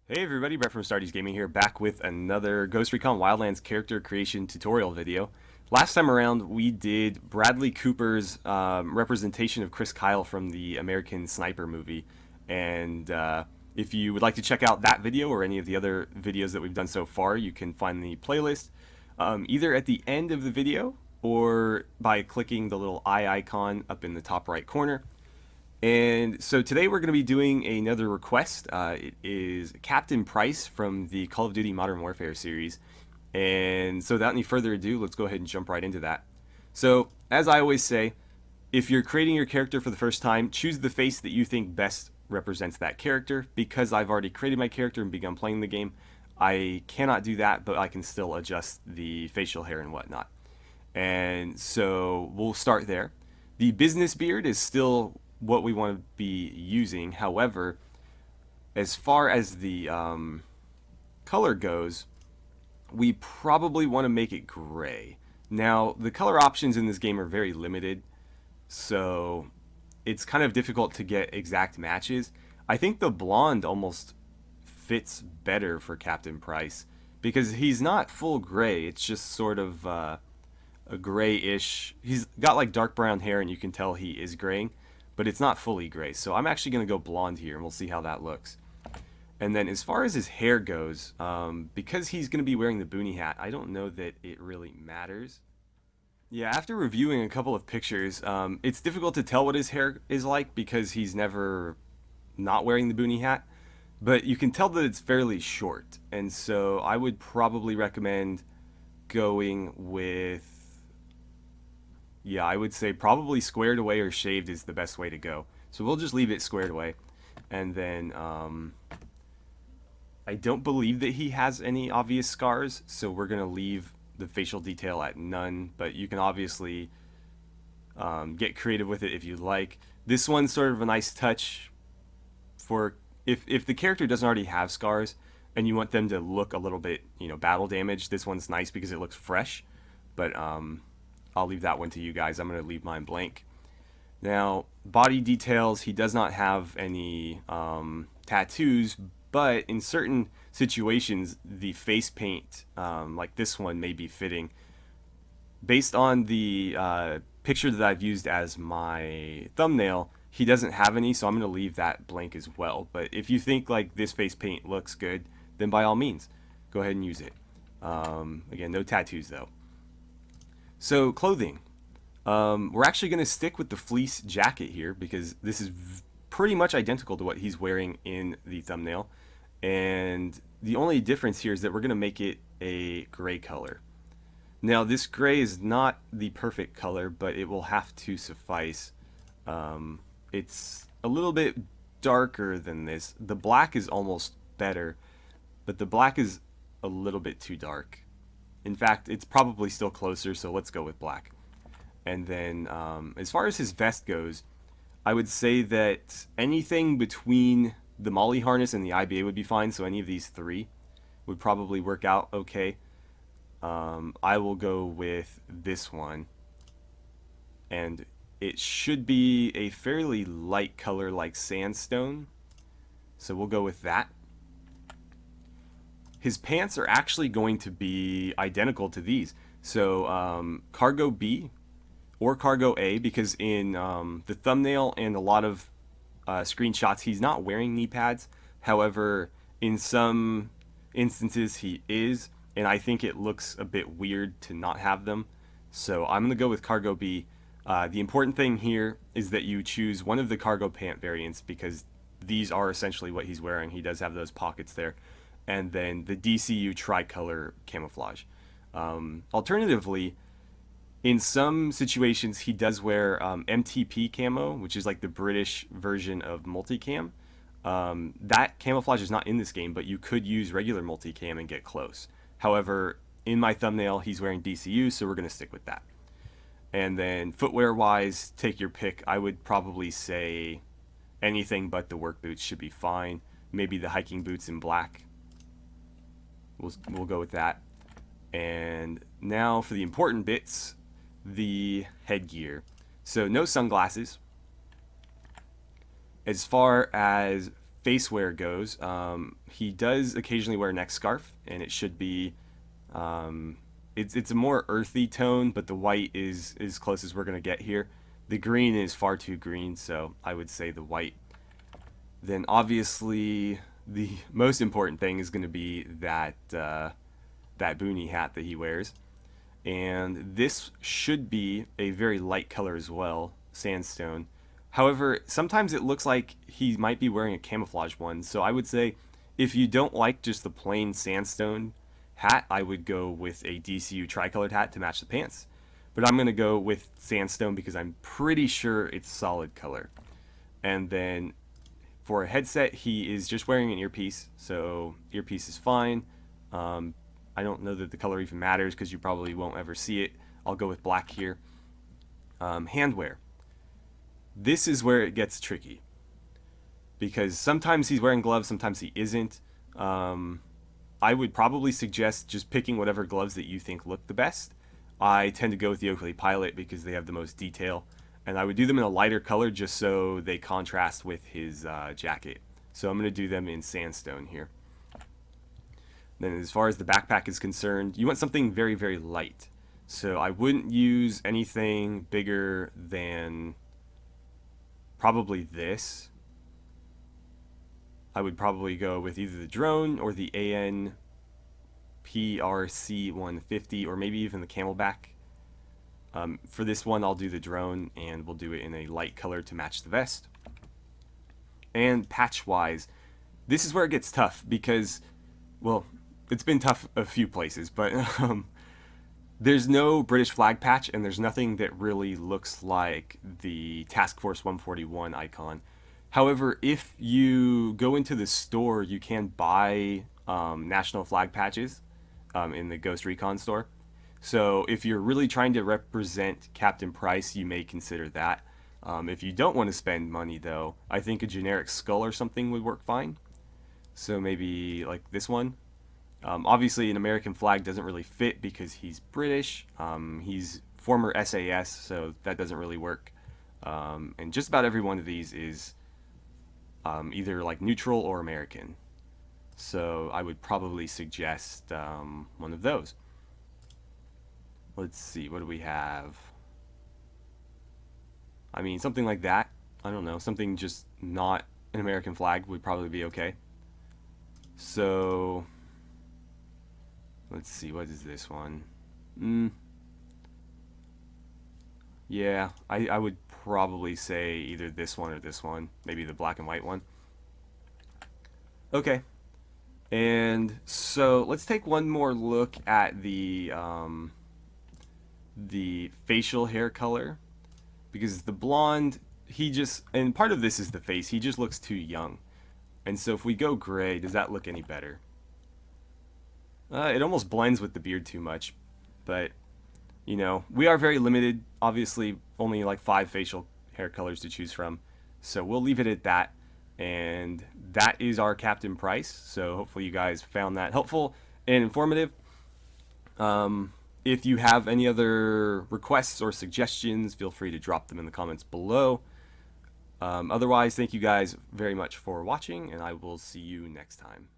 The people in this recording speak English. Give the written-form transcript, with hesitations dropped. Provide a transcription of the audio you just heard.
Hey everybody, Brett from AstartesGaming here, back with another Ghost Recon Wildlands character creation tutorial video. Last time around, we did Bradley Cooper's representation of Chris Kyle from the American Sniper movie, and if you would like to check out that video or any of the other videos that we've done so far, you can find the playlist either at the end of the video or by clicking the little eye icon up in the top right corner. And so today we're going to be doing another request. It is Captain Price from the Call of Duty Modern Warfare series. And so without any further ado, let's go ahead and jump right into that. So, as I always say, if you're creating your character for the first time, choose the face that you think best represents that character. Because I've already created my character and begun playing the game, I cannot do that, but I can still adjust the facial hair and whatnot. And so we'll start there. The business beard is still what we want to be using. However, as far as the color goes, we probably want to make it gray. Now, the color options in this game are very limited, so it's kind of difficult to get exact matches. I think the blonde almost fits better for Captain Price because he's not full gray. It's just sort of a grayish. He's got like dark brown hair, and you can tell he is graying, but it's not fully gray. So I'm actually going to go blonde here, and we'll see how that looks. And then as far as his hair goes, because he's going to be wearing the boonie hat, I don't know that it really matters. Yeah, after reviewing a couple of pictures, it's difficult to tell what his hair is like because he's never not wearing the boonie hat. But you can tell that it's fairly short. And so I would probably recommend going with, yeah, I would say probably squared away or shaved is the best way to go. So we'll just leave it squared away. And then I don't believe that he has any obvious scars, so we're going to leave the facial detail at none. But you can obviously get creative with it if you like. This one's sort of a nice touch for if the character doesn't already have scars and you want them to look a little bit, battle damaged. This one's nice because it looks fresh. But I'll leave that one to you guys. I'm going to leave mine blank. Now, body details, he does not have any tattoos, but in certain situations, the face paint, like this one, may be fitting. Based on the picture that I've used as my thumbnail, he doesn't have any, so I'm going to leave that blank as well. But if you think like this face paint looks good, then by all means, go ahead and use it. Again, no tattoos though. So, clothing. We're actually going to stick with the fleece jacket here because this is pretty much identical to what he's wearing in the thumbnail. And the only difference here is that we're going to make it a gray color. Now, this gray is not the perfect color, but it will have to suffice. It's a little bit darker than this. The black is almost better, but the black is a little bit too dark. In fact, it's probably still closer, so let's go with black. And then as far as his vest goes, I would say that anything between the Molly harness and the IBA would be fine, so any of these three would probably work out okay. I will go with this one, and it should be a fairly light color like sandstone, so we'll go with that. His pants are actually going to be identical to these. So cargo B or cargo A, because in the thumbnail and a lot of screenshots, he's not wearing knee pads. However, in some instances he is, and I think it looks a bit weird to not have them. So I'm going to go with cargo B. The important thing here is that you choose one of the cargo pant variants because these are essentially what he's wearing. He does have those pockets there. And then the DCU tricolor camouflage. Alternatively, in some situations, he does wear MTP camo, which is like the British version of multicam. That camouflage is not in this game, but you could use regular multicam and get close. However, in my thumbnail, he's wearing DCU, so we're going to stick with that. And then footwear-wise, take your pick. I would probably say anything but the work boots should be fine. Maybe the hiking boots in black. We'll go with that. And now for the important bits, the headgear. So no sunglasses. As far as face wear goes, he does occasionally wear a neck scarf, and it should be, it's a more earthy tone, but the white is as close as we're going to get here. The green is far too green, so I would say the white. Then obviously the most important thing is going to be that that boonie hat that he wears, and this should be a very light color as well, sandstone. However, sometimes it looks like he might be wearing a camouflage one, so I would say if you don't like just the plain sandstone hat, I would go with a DCU tricolored hat to match the pants. But I'm going to go with sandstone because I'm pretty sure it's solid color. And then for a headset, he is just wearing an earpiece, so earpiece is fine. I don't know that the color even matters because you probably won't ever see it. I'll go with black here. Handwear. This is where it gets tricky because sometimes he's wearing gloves, sometimes he isn't. I would probably suggest just picking whatever gloves that you think look the best. I tend to go with the Oakley Pilot because they have the most detail, and I would do them in a lighter color just so they contrast with his jacket. So I'm going to do them in sandstone here. Then as far as the backpack is concerned, you want something very, very light. So I wouldn't use anything bigger than probably this. I would probably go with either the drone or the AN-PRC 150 or maybe even the Camelback. For this one, I'll do the drone, and we'll do it in a light color to match the vest. And patch-wise, this is where it gets tough because, well, it's been tough a few places, but there's no British flag patch, and there's nothing that really looks like the Task Force 141 icon. However, if you go into the store, you can buy national flag patches in the Ghost Recon store. So if you're really trying to represent Captain Price, you may consider that. If you don't want to spend money, though, I think a generic skull or something would work fine. So maybe like this one. Obviously, an American flag doesn't really fit because he's British. He's former SAS, so that doesn't really work. And just about every one of these is either like neutral or American. So I would probably suggest one of those. Let's see, what do we have? I mean, something like that. I don't know, something just not an American flag would probably be okay. So let's see, what is this one? Yeah, I would probably say either this one or this one. Maybe the black and white one. Okay. And so let's take one more look at the facial hair color. Because the blonde, he just, and part of this is the face, he just looks too young. And so if we go gray, does that look any better? It almost blends with the beard too much, but you know, we are very limited. Obviously, only like 5 facial hair colors to choose from, so we'll leave it at that. And that is our Captain Price. So hopefully you guys found that helpful and informative. If you have any other requests or suggestions, feel free to drop them in the comments below. Otherwise, thank you guys very much for watching, and I will see you next time.